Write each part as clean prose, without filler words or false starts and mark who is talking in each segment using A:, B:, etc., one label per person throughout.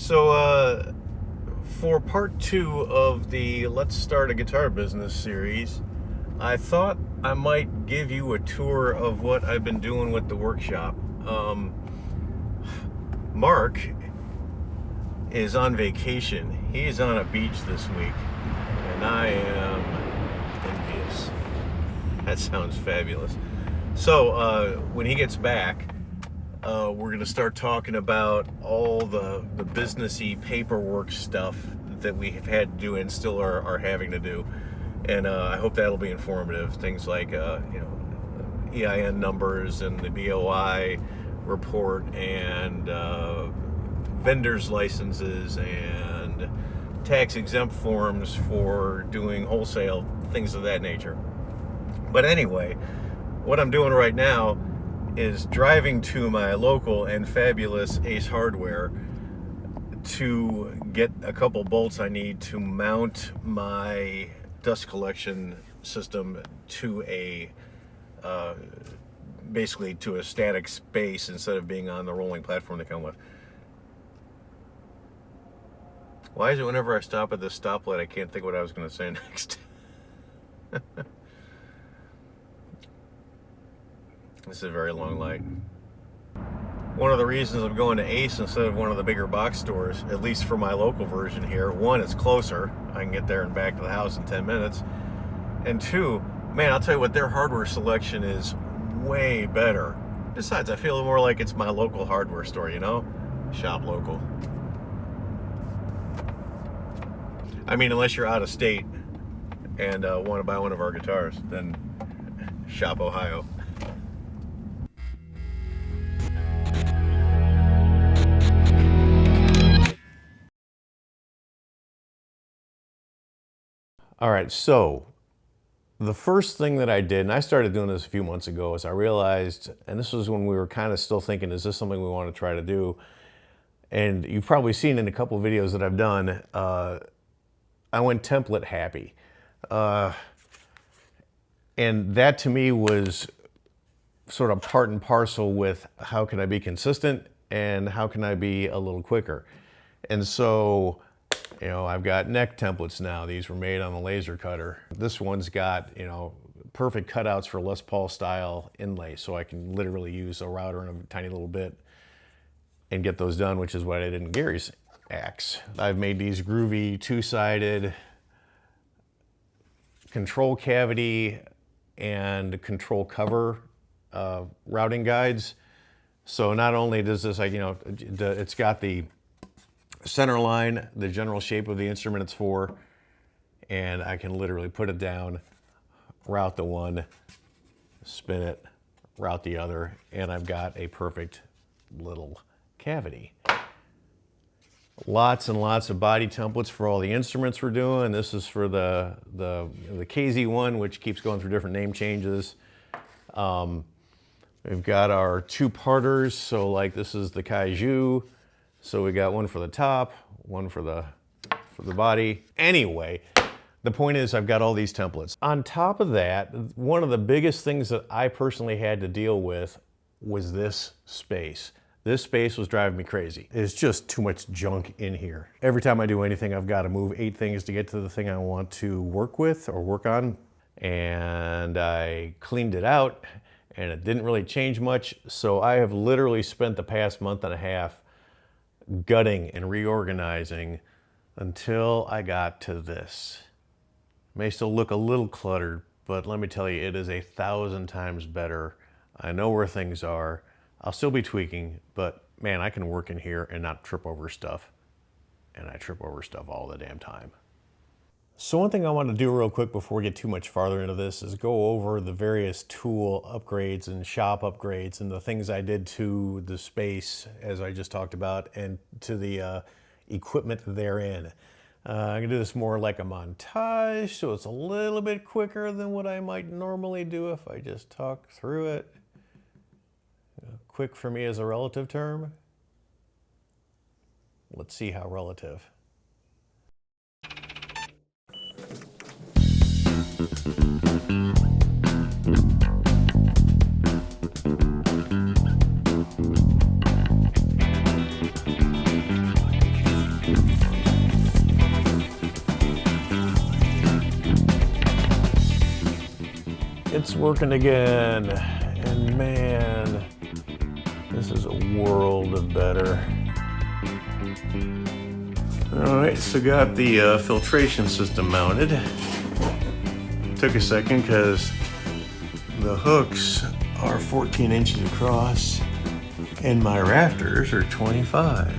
A: So, for part two of the Let's Start a Guitar Business series, I thought I might give you a tour of what I've been doing with the workshop. Mark is on vacation. He's on a beach this week, and I am envious. That sounds fabulous. So, when he gets back, we're going to start talking about all the businessy paperwork stuff that we have had to do and still are having to do. And I hope that'll be informative. Things like, EIN numbers and the BOI report and vendors' licenses and tax exempt forms for doing wholesale, things of that nature. But anyway, what I'm doing right now is driving to my local and fabulous Ace Hardware to get a couple bolts I need to mount my dust collection system to a basically to a static space instead of being on the rolling platform they come with. Why is it whenever I stop at this stoplight I can't think what I was going to say next? This is a very long light. One of the reasons I'm going to Ace instead of one of the bigger box stores, at least for my local version here, one, it's closer. I can get there and back to the house in 10 minutes. And two, man, I'll tell you what, their hardware selection is way better. Besides, I feel more like it's my local hardware store, you know? Shop local. I mean, unless you're out of state and want to buy one of our guitars, then shop Ohio. All right, so the first thing that I did, and I started doing this a few months ago, is I realized, and this was when we were kind of still thinking, is this something we want to try to do? And you've probably seen in a couple of videos that I've done, I went template happy. And that to me was sort of part and parcel with how can I be consistent and how can I be a little quicker. And so, you know, I've got neck templates now. These were made on the laser cutter. This one's got, you know, perfect cutouts for Les Paul style inlay. So I can literally use a router and a tiny little bit and get those done, which is what I did in Gary's axe. I've made these groovy two-sided control cavity and control cover routing guides. So not only does this, like, you know, it's got the center line, the general shape of the instrument it's for, and I can literally put it down, route the one, spin it, route the other, and I've got a perfect little cavity. Lots and lots of body templates for all the instruments we're doing. This is for the KZ1, which keeps going through different name changes. We've got our two-parters, so like this is the Kaiju. So we got one for the top, one for the body. Anyway, the point is I've got all these templates. On top of that, one of the biggest things that I personally had to deal with was this space. This space was driving me crazy. It's just too much junk in here. Every time I do anything, I've got to move 8 things to get to the thing I want to work with or work on. And I cleaned it out and it didn't really change much. So I have literally spent the past month and a half gutting and reorganizing until I got to this. May still look a little cluttered, but let me tell you, it is 1,000 times better. I know where things are. I'll still be tweaking, but man, I can work in here and not trip over stuff. And I trip over stuff all the damn time. So one thing I want to do real quick before we get too much farther into this is go over the various tool upgrades and shop upgrades and the things I did to the space, as I just talked about, and to the equipment therein. I'm going to do this more like a montage, so it's a little bit quicker than what I might normally do if I just talk through it. Quick for me is a relative term. Let's see how relative. It's working again, and man, this is a world better. All right, so got the filtration system mounted. Took a second because the hooks are 14 inches across and my rafters are 25.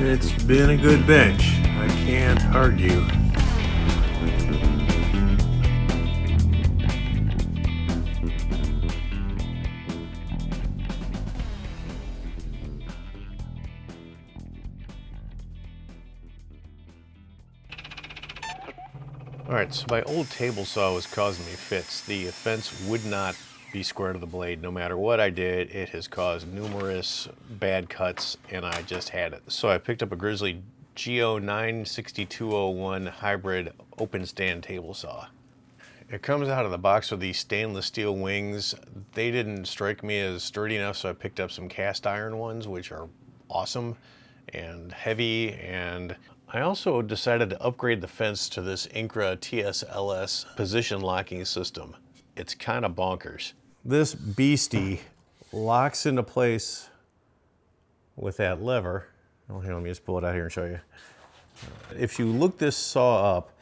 A: It's been a good bench. I can't argue. Alright, so my old table saw was causing me fits. The fence would not be square to the blade. No matter what I did, it has caused numerous bad cuts, and I just had it. So I picked up a Grizzly Geo 96201 hybrid open stand table saw. It comes out of the box with these stainless steel wings. They didn't strike me as sturdy enough, so I picked up some cast iron ones, which are awesome and heavy. And I also decided to upgrade the fence to this Incra TSLS position locking system. It's kind of bonkers. This beastie locks into place with that lever. Oh, here, let me just pull it out here and show you. If you look this saw up,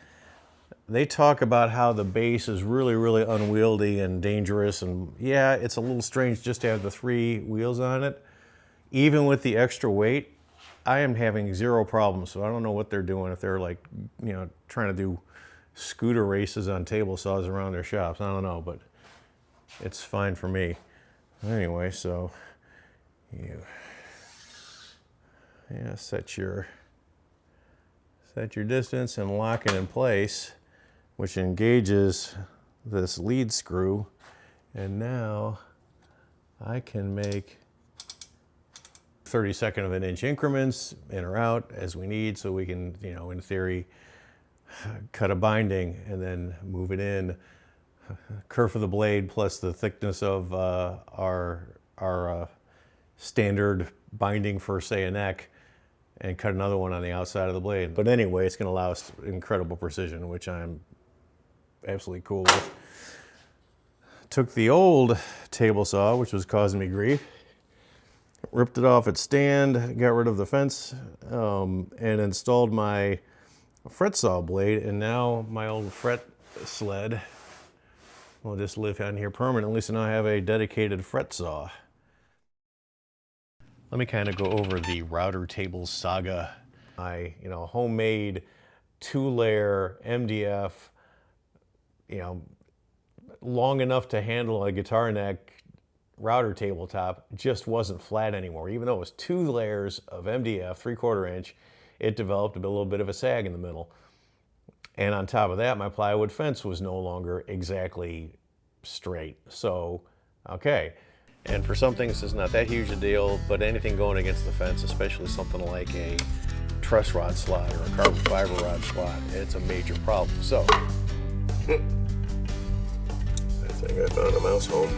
A: they talk about how the base is really unwieldy and dangerous, and yeah, it's a little strange just to have the 3 wheels on it. Even with the extra weight, I am having 0 problems, so I don't know what they're doing, if they're like, you know, trying to do scooter races on table saws around their shops. I don't know, but it's fine for me. Anyway, so you set your distance and lock it in place, which engages this lead screw, and now I can make 32nd of an inch increments in or out as we need, so we can, you know, in theory, cut a binding and then move it in. Kerf of the blade plus the thickness of our standard binding for, say, a neck, and cut another one on the outside of the blade. But anyway, it's going to allow us incredible precision, which I'm absolutely cool with. Took the old table saw, which was causing me grief, ripped it off its stand, got rid of the fence, and installed my fret saw blade, and now my old fret sled will just live on here permanently, so now I have a dedicated fret saw. Let me kind of go over the router table saga. My, homemade 2-layer MDF you know, long enough to handle a guitar neck router tabletop, just wasn't flat anymore. Even though it was 2 layers of MDF, 3/4 inch, it developed a little bit of a sag in the middle. And on top of that, my plywood fence was no longer exactly straight. So, okay. And for some things, it's not that huge a deal, but anything going against the fence, especially something like a truss rod slot or a carbon fiber rod slot, it's a major problem. So, I think I found a mouse home.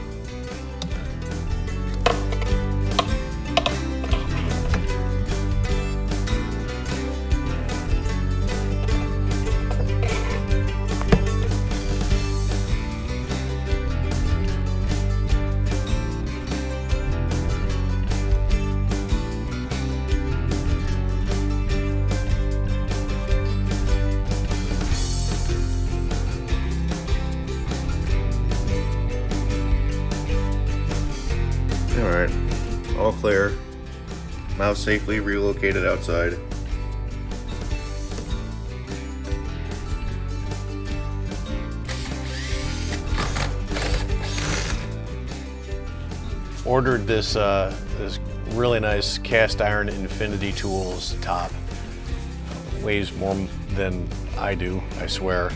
A: All right, all clear. Mouse safely relocated outside. Ordered this this really nice cast iron Infinity Tools top. Weighs more than I do, I swear.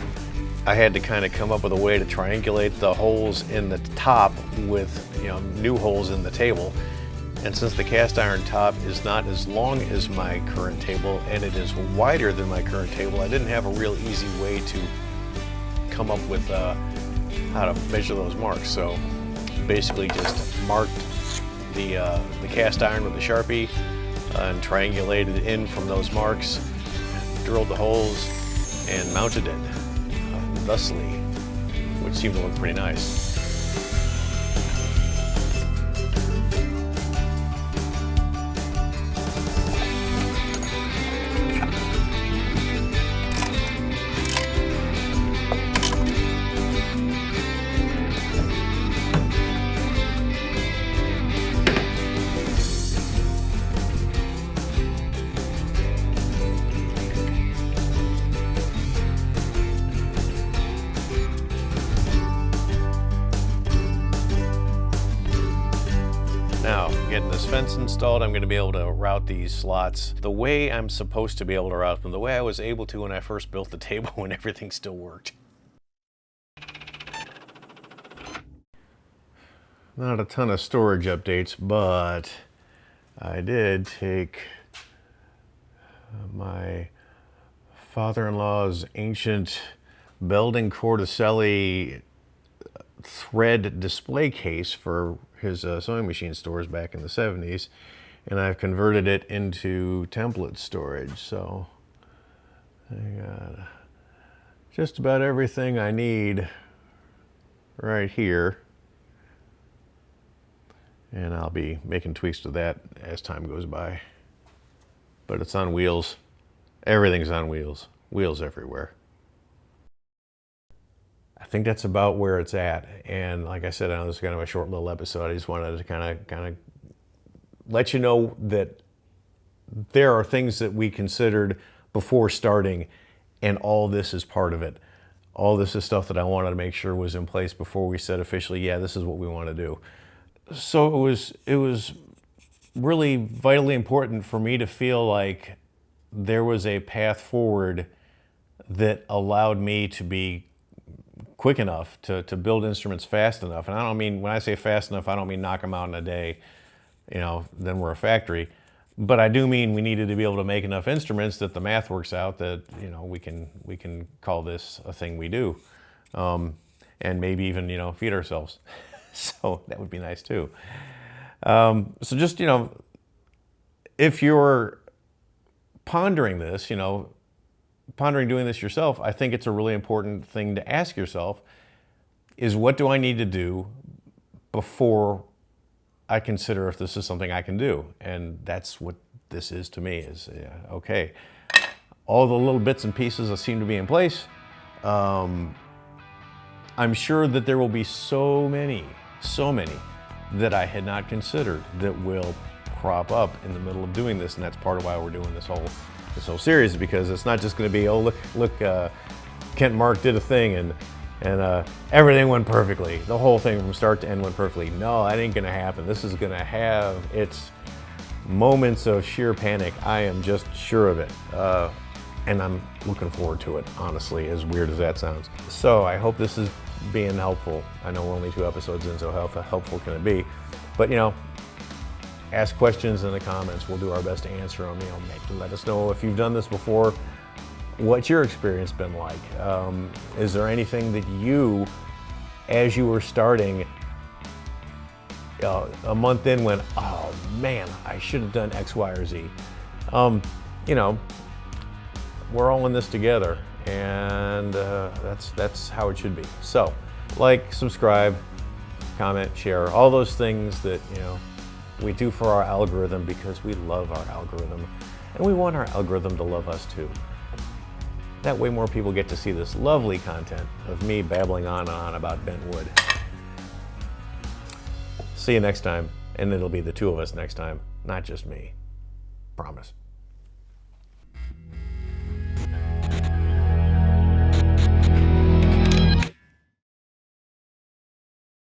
A: I had to kind of come up with a way to triangulate the holes in the top with, you know, new holes in the table. And since the cast iron top is not as long as my current table and it is wider than my current table, I didn't have a real easy way to come up with how to measure those marks. So basically just marked the cast iron with a Sharpie and triangulated in from those marks, drilled the holes and mounted it thusly, which seemed to look pretty nice. Now, getting this fence installed, I'm going to be able to route these slots the way I'm supposed to be able to route them, the way I was able to when I first built the table when everything still worked. Not a ton of storage updates, but I did take my father-in-law's ancient Belding Corticelli thread display case for his sewing machine stores back in the 70s, and I've converted it into template storage. So I got just about everything I need right here, and I'll be making tweaks to that as time goes by. But it's on wheels. Everything's on wheels. Wheels everywhere. I think that's about where it's at. And like I said, I know this is kind of a short little episode. I just wanted to kind of let you know that there are things that we considered before starting, and all this is part of it. All this is stuff that I wanted to make sure was in place before we said officially, yeah, this is what we want to do. So it was really vitally important for me to feel like there was a path forward that allowed me to be quick enough to build instruments fast enough. And I don't mean, when I say fast enough, I don't mean knock them out in a day, you know, then we're a factory. But I do mean we needed to be able to make enough instruments that the math works out that, you know, we can call this a thing we do. And maybe even, you know, feed ourselves. So that would be nice too. So just, you know, if you're pondering this, you know, pondering doing this yourself, I think it's a really important thing to ask yourself is, what do I need to do before I consider if this is something I can do? And that's what this is to me, is, yeah, okay, all the little bits and pieces that seem to be in place. I'm sure that there will be so many that I had not considered that will crop up in the middle of doing this, and that's part of why we're doing this whole series, because it's not just going to be, oh, look, Kent Mark did a thing, and And everything went perfectly. The whole thing from start to end went perfectly. No, that ain't gonna happen. This is gonna have its moments of sheer panic. I am just sure of it. And I'm looking forward to it, honestly, as weird as that sounds. So I hope this is being helpful. I know we're only 2 episodes in, so how helpful can it be? But you know, ask questions in the comments. We'll do our best to answer them. You know, let us know if you've done this before. What's your experience been like? Is there anything that you, as you were starting, a month in went, oh man, I should have done X, Y, or Z? You know, we're all in this together, and that's how it should be. So, like, subscribe, comment, share, all those things that, you know, we do for our algorithm because we love our algorithm, and we want our algorithm to love us too. That way more people get to see this lovely content of me babbling on and on about bent wood. See you next time, and it'll be the 2 of us next time, not just me. Promise.